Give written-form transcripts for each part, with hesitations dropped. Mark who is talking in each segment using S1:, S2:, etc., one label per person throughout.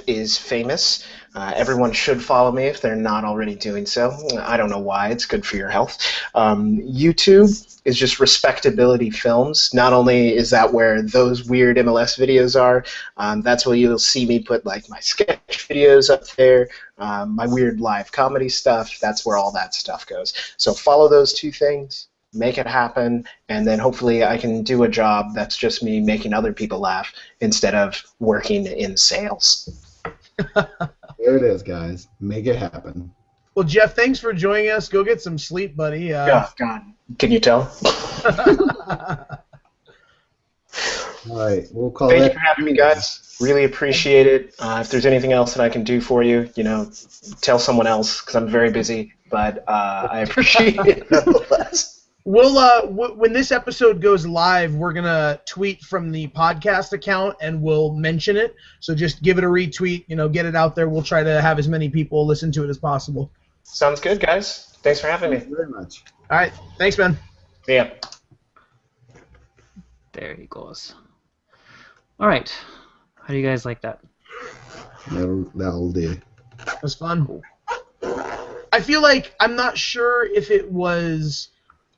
S1: is famous. Everyone should follow me if they're not already doing so. I don't know why. It's good for your health. YouTube is just Respectability Films. Not only is that where those weird MLS videos are, that's where you'll see me put like my sketch videos up there, my weird live comedy stuff. That's where all that stuff goes. So follow those two things. Make it happen, and then hopefully I can do a job that's just me making other people laugh instead of working in sales.
S2: There it is, guys. Make it happen.
S3: Well, Jeff, thanks for joining us. Go get some sleep, buddy.
S1: Oh, God. Can you tell?
S2: All right, we'll call
S1: Thank
S2: that.
S1: you for having me, guys. Really appreciate it. If there's anything else that I can do for you, tell someone else because I'm very busy, but I appreciate it nonetheless.
S3: We'll when this episode goes live, we're gonna tweet from the podcast account and we'll mention it. So just give it a retweet, get it out there. We'll try to have as many people listen to it as possible.
S1: Sounds good, guys. Thanks for having me.
S2: Thank you very much.
S3: All right, thanks, man.
S1: See ya.
S4: There he goes. All right, how do you guys like that?
S2: That'll do.
S3: It was fun. I feel like I'm not sure if it was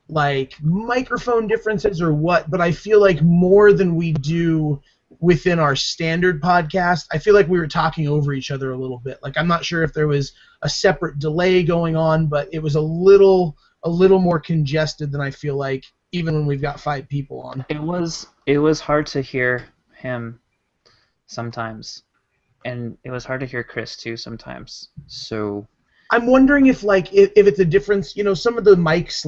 S3: like microphone differences or what, but I feel like more than we do within our standard podcast, I feel like we were talking over each other a little bit. Like I'm not sure if there was a separate delay going on, but it was a little more congested than I feel like even when we've got 5 people on.
S4: It was hard to hear him sometimes, and it was hard to hear Chris too sometimes. So
S3: I'm wondering if it's a difference. Some of the mics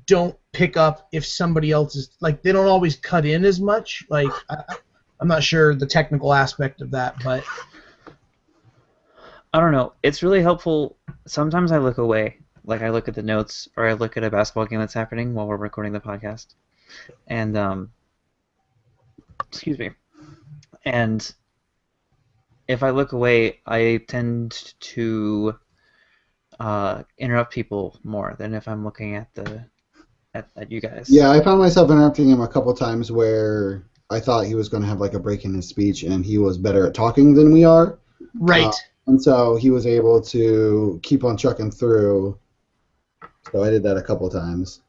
S3: don't pick up if somebody else is they don't always cut in as much. I'm not sure the technical aspect of that, but
S4: I don't know. It's really helpful. Sometimes I look away, I look at the notes or I look at a basketball game that's happening while we're recording the podcast, and excuse me. And if I look away, I tend to interrupt people more than if I'm looking at at you guys.
S2: Yeah, I found myself interrupting him a couple times where I thought he was going to have a break in his speech, and he was better at talking than we are.
S3: Right.
S2: And so he was able to keep on trucking through. So I did that a couple times.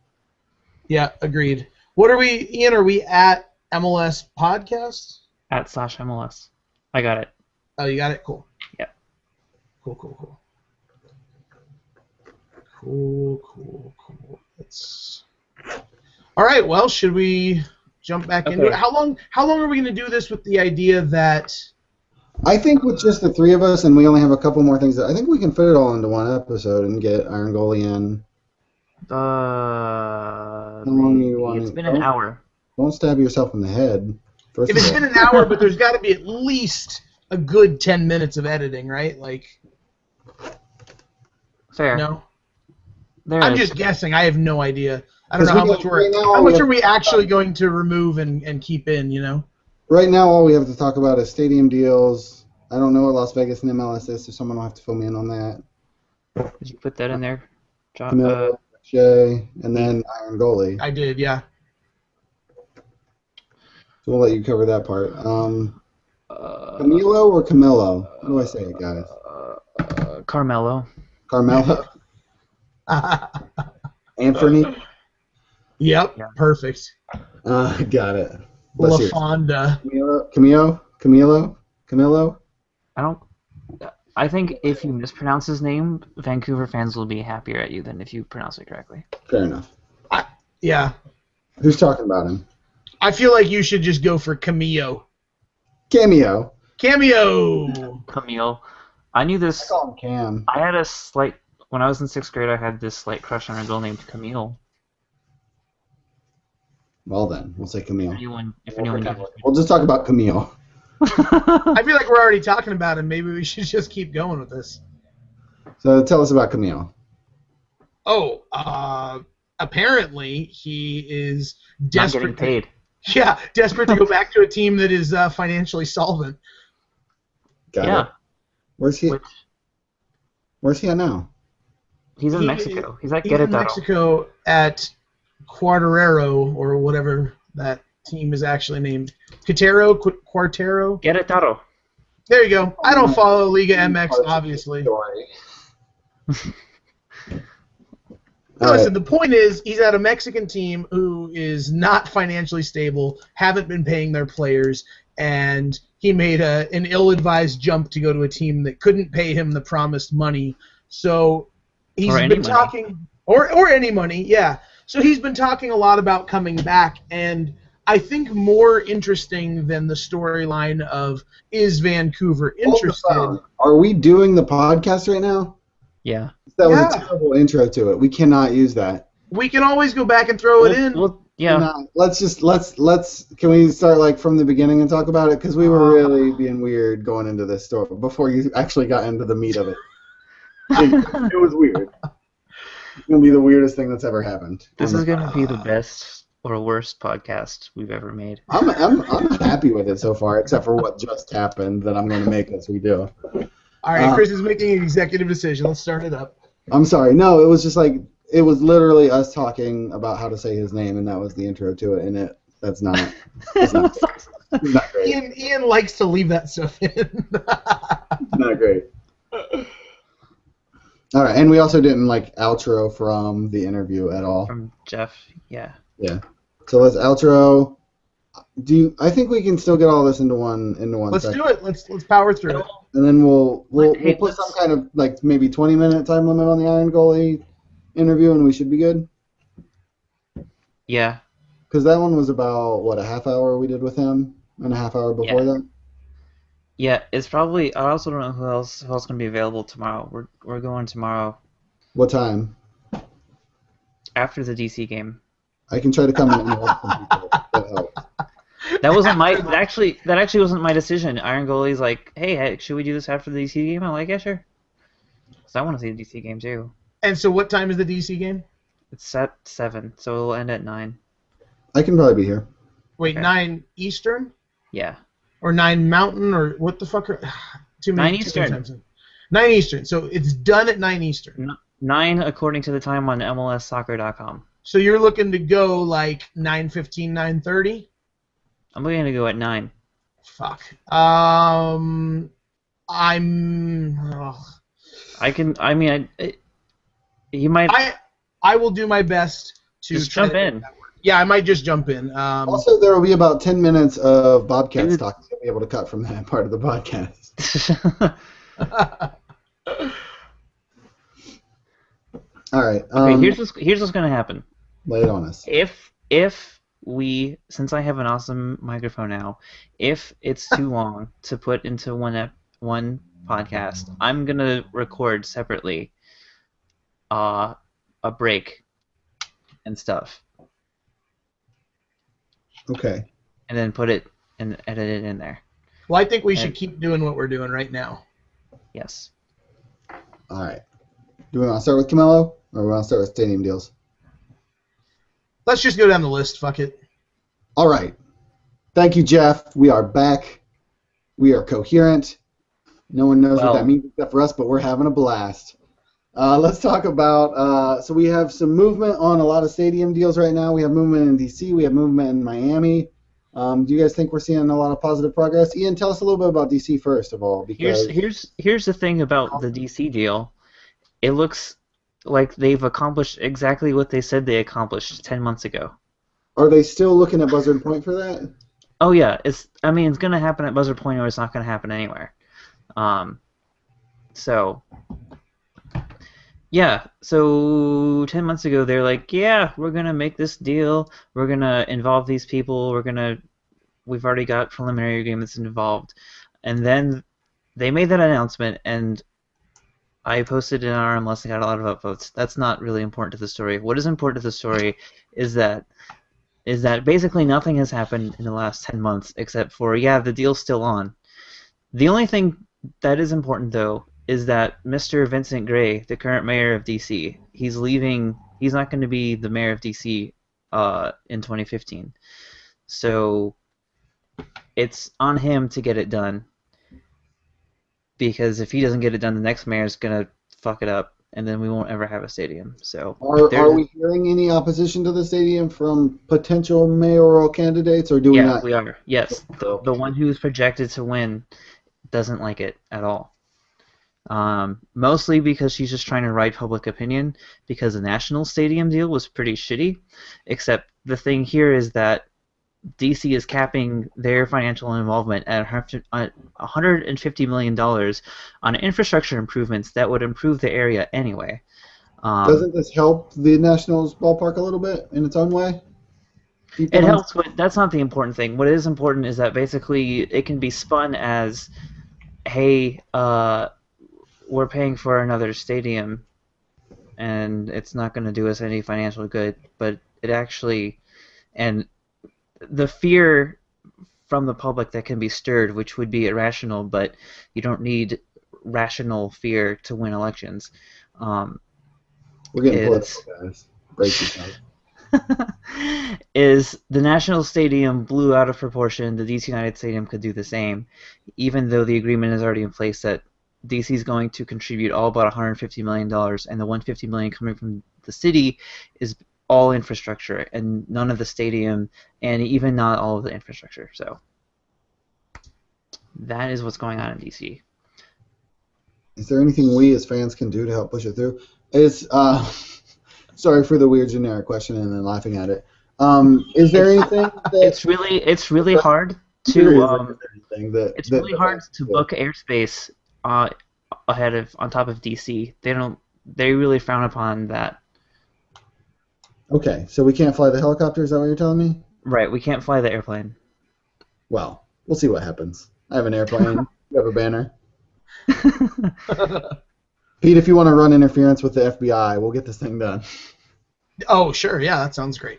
S3: Yeah, agreed. What are we, Ian? Are we at MLS Podcast?
S4: @/MLS. I got it.
S3: Oh, you got it? Cool.
S4: Yeah.
S3: Cool. All right. Well, should we jump back into it? How long are we going to do this with the idea that?
S2: I think with just the 3 of us, and we only have a couple more things, I think we can fit it all into one episode and get Iron Goalie in. How long do you want?
S4: It's been an hour.
S2: Don't stab yourself in the head.
S3: If it's been an hour, but there's got to be at least a good 10 minutes of editing, right?
S4: Fair.
S3: No.
S4: I'm
S3: just guessing. I have no idea. I don't know how much are we actually going to remove and keep in,
S2: Right now, all we have to talk about is stadium deals. I don't know what Las Vegas and MLS is, so someone will have to fill me in on that.
S4: Did you put that in there, John?
S2: Camilo, Jay, and then Iron Goalie.
S3: I did, yeah.
S2: So we'll let you cover that part. Camilo or Camilo? How do I say it, guys?
S4: Carmelo.
S2: Carmelo? Anthony?
S3: Yep, yeah. Perfect.
S2: Got it.
S3: LaFonda.
S2: Camilo?
S4: I think if you mispronounce his name, Vancouver fans will be happier at you than if you pronounce it correctly.
S2: Fair enough.
S3: Yeah.
S2: Who's talking about him?
S3: I feel like you should just go for Cameo.
S2: Cameo.
S4: Camille. I knew this.
S2: I call him Cam.
S4: I had a slight. When I was in 6th grade, I had this slight crush on a girl named Camille.
S2: Well then, we'll say Camille.
S4: If anyone
S2: we'll just talk about Camille.
S3: I feel like we're already talking about him. Maybe we should just keep going with this.
S2: So tell us about Camille.
S3: Oh, apparently he is desperate.
S4: Not getting paid.
S3: Yeah, desperate to go back to a team that is financially solvent.
S2: Got it. Where's he? Where's he at now?
S4: He's in Mexico. He's at Querétaro.
S3: In Mexico at Cuartero or whatever that team is actually named. Querétaro?
S4: Querétaro.
S3: There you go. I don't follow Liga MX, obviously.
S2: Story.
S3: No, listen, the point is he's at a Mexican team who is not financially stable, haven't been paying their players, and he made an ill-advised jump to go to a team that couldn't pay him the promised money. So he's been talking, or any money, yeah. So he's been talking a lot about coming back, and I think more interesting than the storyline of is Vancouver interested.
S2: Are we doing the podcast right now?
S4: Yeah.
S2: That was a terrible intro to it. We cannot use that.
S3: We can always go back and throw it in.
S4: Well, yeah.
S2: Let's can we start like from the beginning and talk about it? Because we were really being weird going into this story before you actually got into the meat of it. It was weird. It's gonna be the weirdest thing that's ever happened.
S4: This is gonna be the best or worst podcast we've ever made.
S2: I'm happy with it so far, except for what just happened that I'm gonna make as we do.
S3: All right, Chris is making an executive decision. Let's start it up.
S2: I'm sorry. No, it was just like it was literally us talking about how to say his name, and that was the intro to it. And that's not. It's not great. It's not great.
S3: Ian likes to leave that stuff in.
S2: Not great. All right, and we also didn't like outro from the interview at all.
S4: From Jeff, yeah.
S2: Yeah. So let's outro. I think we can still get all this into one
S3: Let's
S2: second.
S3: do it. Let's power through it.
S2: And then we'll put some kind of like maybe 20-minute time limit on the Iron Goalie interview, and we should be good.
S4: Yeah.
S2: Because that one was about what, a half hour we did with him, and a half hour before that.
S4: Yeah, it's probably. I also don't know who else gonna be available tomorrow. We're going tomorrow.
S2: What time?
S4: After the DC game.
S2: I can try to come in and help some people. That helps.
S4: That wasn't my. That actually wasn't my decision. Iron Goalie's like, hey, should we do this after the DC game? I'm like, yeah, sure. Because I want to see the DC game too.
S3: And so, what time is the DC game?
S4: It's at 7, so it'll end at 9.
S2: I can probably be here.
S3: Wait,
S4: Okay.
S3: 9 Eastern?
S4: Yeah.
S3: Or 9 Mountain? Or what the fuck? Too many
S4: 9 Eastern.
S3: 9 Eastern. So it's done at 9 Eastern.
S4: 9 according to the time on MLSsoccer.com.
S3: So you're looking to go like 9:15, 9:30?
S4: I'm going to go at 9.
S3: Fuck. I will do my best to
S4: just jump in.
S3: Yeah, I might just jump in.
S2: Also, there will be about 10 minutes of Bobcats talk you'll be able to cut from that part of the podcast. All right.
S4: Okay, here's what's going to happen.
S2: Lay it on us.
S4: If we, since I have an awesome microphone now, if it's too long to put into one podcast, I'm gonna record separately a break and stuff.
S2: Okay.
S4: And then put it and edit it in there.
S3: Well, I think we should keep doing what we're doing right now.
S4: Yes.
S2: All right. Do we want to start with Camelo, or we want to start with stadium deals?
S3: Let's just go down the list. Fuck it.
S2: All right. Thank you, Jeff. We are back. We are coherent. No one knows what that means except for us, but we're having a blast. Let's talk about, so we have some movement on a lot of stadium deals right now. We have movement in D.C. We have movement in Miami. Do you guys think we're seeing a lot of positive progress? Ian, tell us a little bit about D.C. first of all. Because
S4: Here's the thing about the D.C. deal. It looks like they've accomplished exactly what they said they accomplished 10 months ago.
S2: Are they still looking at Buzzard Point for that?
S4: Oh yeah, it's going to happen at Buzzard Point or it's not going to happen anywhere. So 10 months ago they're like, yeah, we're going to make this deal. We're going to involve these people. We've already got preliminary agreements involved. And then they made that announcement and I posted in our unless I got a lot of upvotes. That's not really important to the story. What is important to the story is that basically nothing has happened in the last 10 months except for, the deal's still on. The only thing that is important, though, is that Mr. Vincent Gray, the current mayor of D.C., he's leaving. He's not going to be the mayor of D.C. In 2015. So it's on him to get it done. Because if he doesn't get it done, the next mayor is going to fuck it up, and then we won't ever have a stadium. So
S2: are we hearing any opposition to the stadium from potential mayoral candidates, or do we not?
S4: Yeah, we are. Yes, the one who's projected to win doesn't like it at all. Mostly because she's just trying to ride public opinion, because the National Stadium deal was pretty shitty, except the thing here is that DC is capping their financial involvement at $150 million on infrastructure improvements that would improve the area anyway.
S2: Doesn't this help the Nationals ballpark a little bit in its own way?
S4: It helps, but that's not the important thing. What is important is that basically it can be spun as, hey, we're paying for another stadium, and it's not going to do us any financial good, but it actually, and the fear from the public that can be stirred, which would be irrational, but you don't need rational fear to win elections.
S2: We're getting political, guys. Break yourself.
S4: Is the National Stadium blew out of proportion. The DC United Stadium could do the same, even though the agreement is already in place that DC is going to contribute all about $150 million, and the $150 million coming from the city is all infrastructure and none of the stadium, and even not all of the infrastructure. So that is what's going on in DC.
S2: Is there anything we as fans can do to help push it through? Sorry for the weird generic question and then laughing at it. Is there anything that
S4: it's really hard to it's really hard to book airspace on top of DC. They really frown upon that.
S2: Okay, so we can't fly the helicopter, is that what you're telling me?
S4: Right, we can't fly the airplane.
S2: Well, we'll see what happens. I have an airplane. You have a banner. Pete, if you want to run interference with the FBI, we'll get this thing done.
S3: Oh, sure. Yeah, that sounds great.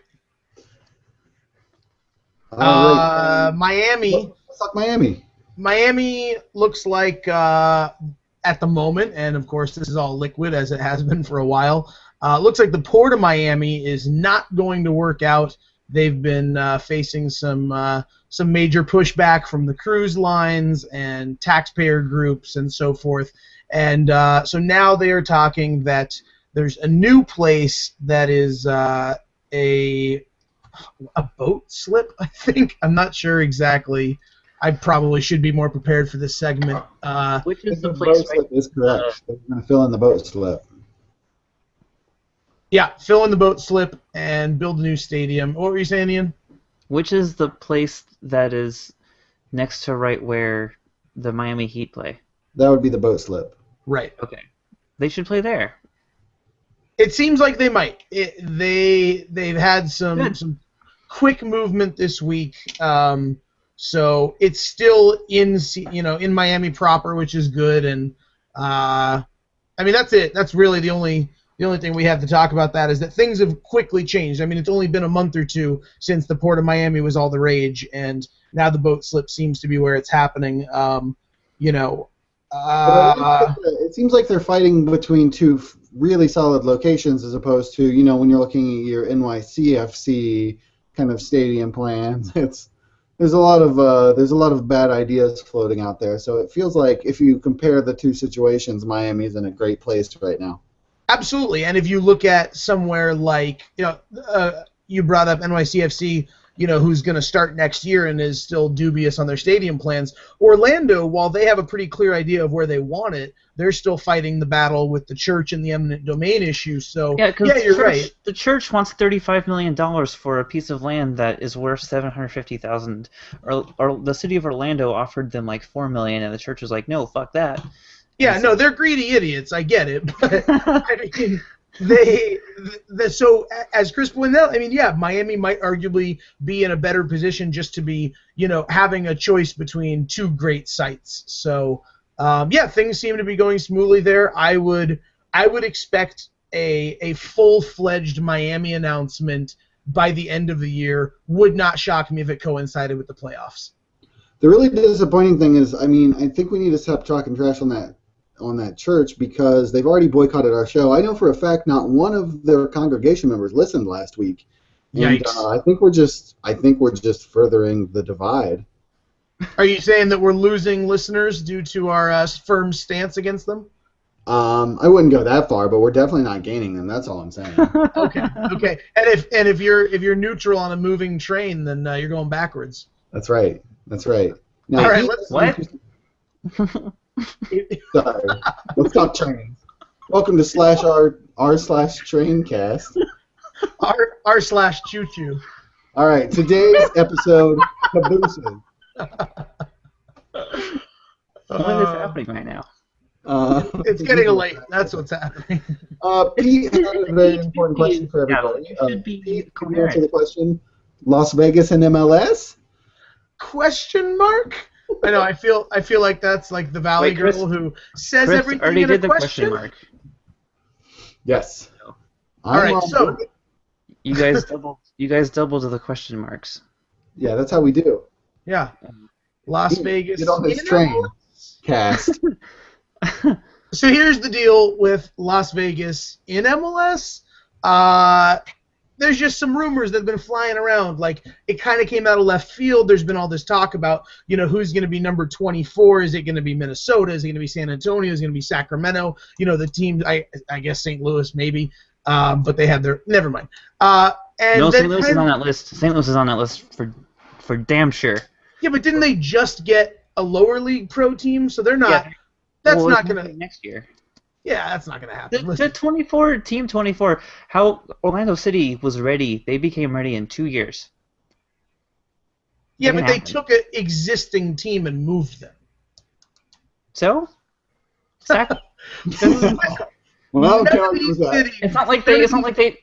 S3: Miami.
S2: Let's talk Miami.
S3: Miami looks like, at the moment, and of course this is all liquid as it has been for a while, looks like the Port of Miami is not going to work out. They've been facing some major pushback from the cruise lines and taxpayer groups and so forth. And so now they are talking that there's a new place that is a boat slip, I think. I'm not sure exactly. I probably should be more prepared for this segment.
S4: Which is the
S2: place
S4: place, right?
S2: Is correct. They're going to fill in the boat slip.
S3: Yeah, fill in the boat slip and build a new stadium. What were you saying, Ian?
S4: Which is the place that is next to right where the Miami Heat play?
S2: That would be the boat slip.
S3: Right.
S4: Okay. They should play there.
S3: It seems like they might. They've had some quick movement this week. So it's still in Miami proper, which is good. And I mean that's it. That's really the only thing we have to talk about. That is that things have quickly changed. I mean, it's only been a month or two since the Port of Miami was all the rage, and now the boat slip seems to be where it's happening.
S2: It seems like they're fighting between two really solid locations as opposed to, when you're looking at your NYCFC kind of stadium plans. There's a lot of bad ideas floating out there. So it feels like if you compare the two situations, Miami's in a great place right now.
S3: Absolutely, and if you look at somewhere like you brought up NYCFC, who's going to start next year and is still dubious on their stadium plans. Orlando, while they have a pretty clear idea of where they want it, they're still fighting the battle with the church and the eminent domain issue. So you're right.
S4: The church wants $35 million for a piece of land that is worth $750,000. Or the city of Orlando offered them like $4 million, and the church was like, no, fuck that.
S3: Yeah, no, they're greedy idiots. I get it, but I mean. So as Chris pointed out, I mean, yeah, Miami might arguably be in a better position just to be, having a choice between two great sites. So, things seem to be going smoothly there. I would expect a full-fledged Miami announcement by the end of the year. Would not shock me if it coincided with the playoffs.
S2: The really disappointing thing is, I mean, I think we need to stop talking trash on that church because they've already boycotted our show. I know for a fact not one of their congregation members listened last week. And, I think we're just furthering the divide.
S3: Are you saying that we're losing listeners due to our firm stance against them?
S2: I wouldn't go that far, but we're definitely not gaining them. That's all I'm saying.
S3: Okay. And if you're neutral on a moving train, then you're going backwards.
S2: That's right. Now,
S3: all right.
S2: Sorry. Let's talk trains. Welcome to /r/traincast.
S3: R/choo-choo.
S2: All right, today's episode, cabooses.
S4: What is happening right now?
S3: It's getting late. That's what's happening.
S2: Pete had a very important question for everybody.
S4: You should be
S2: Pete, can you answer the question? Las Vegas and MLS?
S3: Question mark? I know. I feel like that's like the Valley
S4: Wait, Chris-
S3: girl who says
S4: Chris
S3: everything
S4: already
S3: in a
S4: did the
S3: question.
S4: question mark.
S2: Yes.
S3: All right,
S2: I'm
S3: so-
S2: on it.
S4: You guys doubled. You guys doubled the question marks.
S2: Yeah, that's how we do.
S3: Yeah. Las Vegas.
S2: Get on this
S3: in
S2: train.
S3: MLS?
S2: Cast.
S3: So here's the deal with Las Vegas in MLS. There's just some rumors that have been flying around. Like, it kind of came out of left field. There's been all this talk about, who's going to be number 24. Is it going to be Minnesota? Is it going to be San Antonio? Is it going to be Sacramento? The team, I guess St. Louis maybe, but they have their – never mind. And
S4: No,
S3: then
S4: St. Louis is on that list. St. Louis is on that list for damn sure.
S3: Yeah, but didn't they just get a lower league pro team? So they're not
S4: Yeah.
S3: that's
S4: Well,
S3: not
S4: it's
S3: going to –
S4: next year.
S3: yeah, that's not going to happen.
S4: The
S3: Listen.
S4: 24 team 24. How Orlando City was ready. They became ready in 2 years.
S3: Yeah,
S4: It
S3: but
S4: can
S3: they
S4: happen.
S3: took an existing team and moved them.
S4: So,
S2: Well, I don't care what
S3: None of
S2: you
S3: these
S2: say.
S3: cities-
S4: it's not like they. It's not like they.